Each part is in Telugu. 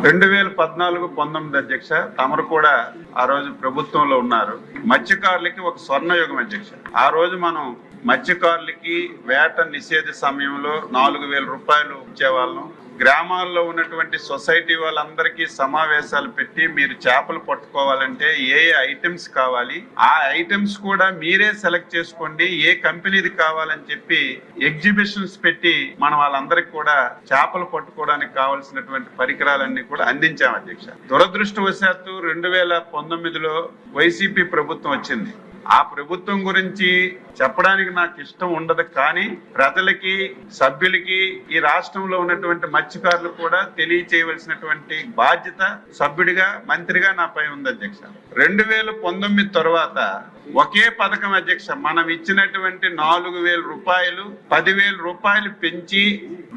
2014-19 అధ్యక్ష, తమరు కూడా ఆ రోజు ప్రభుత్వంలో ఉన్నారు. మత్స్యకారులకి ఒక స్వర్ణయుగం అధ్యక్ష. ఆ రోజు మనం మత్స్యకారులకి వేట నిషేధ సమయంలో 4,000 రూపాయలు ఇచ్చేవాళ్ళం. గ్రామాల్లో ఉన్నటువంటి సొసైటీ వాళ్ళందరికీ సమావేశాలు పెట్టి మీరు చేపలు పట్టుకోవాలంటే ఏ ఐటమ్స్ కావాలి, ఆ ఐటమ్స్ కూడా మీరే సెలెక్ట్ చేసుకోండి, ఏ కంపెనీది కావాలని చెప్పి ఎగ్జిబిషన్స్ పెట్టి మనం వాళ్ళందరికీ కూడా చేపలు పట్టుకోవడానికి కావాల్సినటువంటి పరికరాలన్నీ కూడా అందించాం అధ్యక్ష. దురదృష్టవశాత్తు 2019లో వైసీపీ ప్రభుత్వం వచ్చింది. ఆ ప్రభుత్వం గురించి చెప్పడానికి నాకు ఇష్టం ఉండదు, కానీ ప్రజలకి, సభ్యులకి, ఈ రాష్ట్రంలో ఉన్నటువంటి మత్స్యకారులు కూడా తెలియచేయవలసినటువంటి బాధ్యత సభ్యుడిగా, మంత్రిగా నాపై ఉంది అధ్యక్ష. 2019 తర్వాత ఒకే పథకం అధ్యక్ష. మనం ఇచ్చినటువంటి 4,000 రూపాయలు 10,000 రూపాయలు పెంచి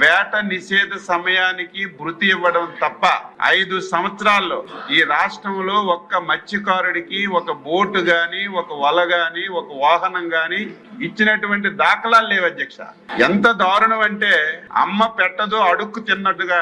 వేట నిషేధ సమయానికి భృతి ఇవ్వడం తప్ప 5 సంవత్సరాల్లో ఈ రాష్ట్రంలో ఒక్క మత్స్యకారుడికి ఒక బోటు గాని, ఒక వల గాని, ఒక వాహనం గాని ఇచ్చినటువంటి దాఖలాలు లేవు అధ్యక్ష. ఎంత దారుణం అంటే అమ్మ పెట్టదు అడుక్కు తిన్నట్టుగా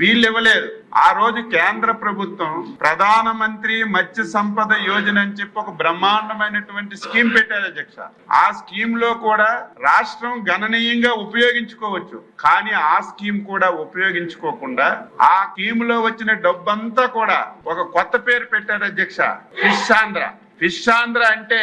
వీళ్ళు ఇవ్వలేదు. ఆ రోజు కేంద్ర ప్రభుత్వం ప్రధానమంత్రి మత్స్య సంపద యోజన అని చెప్పి ఒక బ్రహ్మాండమైనటువంటి స్కీమ్ పెట్టారు అధ్యక్ష. ఆ స్కీమ్ లో కూడా రాష్ట్రం గణనీయంగా ఉపయోగించుకోవచ్చు, కానీ ఆ స్కీమ్ కూడా ఉపయోగించుకోకుండా ఆ స్కీమ్ లో వచ్చిన డబ్బంతా కూడా ఒక కొత్త పేరు పెట్టారు అధ్యక్ష, ఫిష్ ఆంధ్ర. ఫిష్ ఆంధ్ర అంటే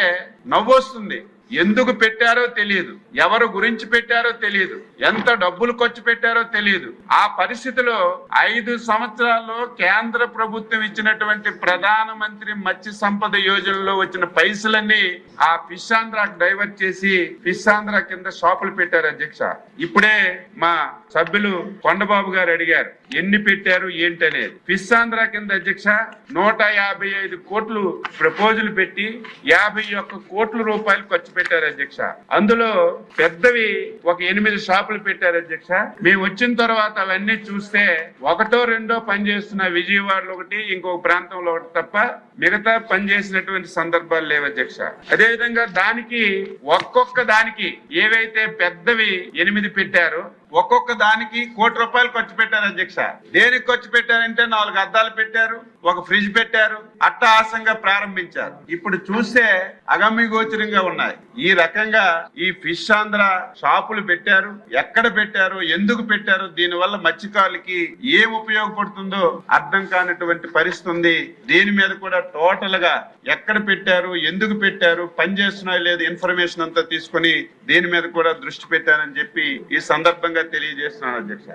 నవ్వొస్తుంది. ఎందుకు పెట్టారో తెలియదు, ఎవరు గురించి పెట్టారో తెలియదు, ఎంత డబ్బులు ఖర్చు పెట్టారో తెలియదు. ఆ పరిస్థితిలో 5 సంవత్సరాల్లో కేంద్ర ప్రభుత్వం ఇచ్చినటువంటి ప్రధానమంత్రి మత్స్య సంపద యోజనలో వచ్చిన పైసలన్నీ ఆ ఫిష్ ఆంధ్రాకు డైవర్ట్ చేసి ఫిష్ ఆంధ్ర కింద షాపులు పెట్టారు అధ్యక్ష. ఇప్పుడే మా సభ్యులు కొండబాబు గారు అడిగారు ఎన్ని పెట్టారు ఏంటనేది. ఫిష్ ఆంధ్ర కింద అధ్యక్ష 155 కోట్లు ప్రపోజల్ పెట్టి 51 కోట్ల రూపాయలు ఖర్చు పెట్టారు అధ్యక్ష. అందులో పెద్దవి ఒక 8 షాపులు పెట్టారు అధ్యక్ష. మేము వచ్చిన తర్వాత అవన్నీ చూస్తే 1, 2 పనిచేస్తున్న విజయవాడలో ఒకటి, ఇంకొక ప్రాంతంలో ఒకటి తప్ప మిగతా పనిచేసినటువంటి సందర్భాలు లేవు అధ్యక్ష. అదేవిధంగా దానికి ఒక్కొక్క దానికి ఏవైతే పెద్దవి 8 పెట్టారో ఒక్కొక్క దానికి 1 కోటి రూపాయలు ఖర్చు పెట్టారు అధ్యక్ష. దేనికి ఖర్చు పెట్టారంటే 4 అద్దాలు పెట్టారు, ఒక ఫ్రిడ్జ్ పెట్టారు, అట్టహాసంగా ప్రారంభించారు. ఇప్పుడు చూస్తే అగమ్య గోచరంగా ఉన్నాయి. ఈ రకంగా ఈ ఫిష్ ఆంధ్ర షాపులు పెట్టారు. ఎక్కడ పెట్టారు, ఎందుకు పెట్టారు, దీనివల్ల మత్స్యకారులకి ఏం ఉపయోగపడుతుందో అర్థం కానటువంటి పరిస్థితి ఉంది. దీని మీద కూడా టోటల్ గా ఎక్కడ పెట్టారు, ఎందుకు పెట్టారు, పనిచేస్తున్నాయో లేదు ఇన్ఫర్మేషన్ అంతా తీసుకొని దీని మీద కూడా దృష్టి పెట్టారని చెప్పి ఈ సందర్భంగా తెలియజేస్తున్నాను అధ్యక్ష.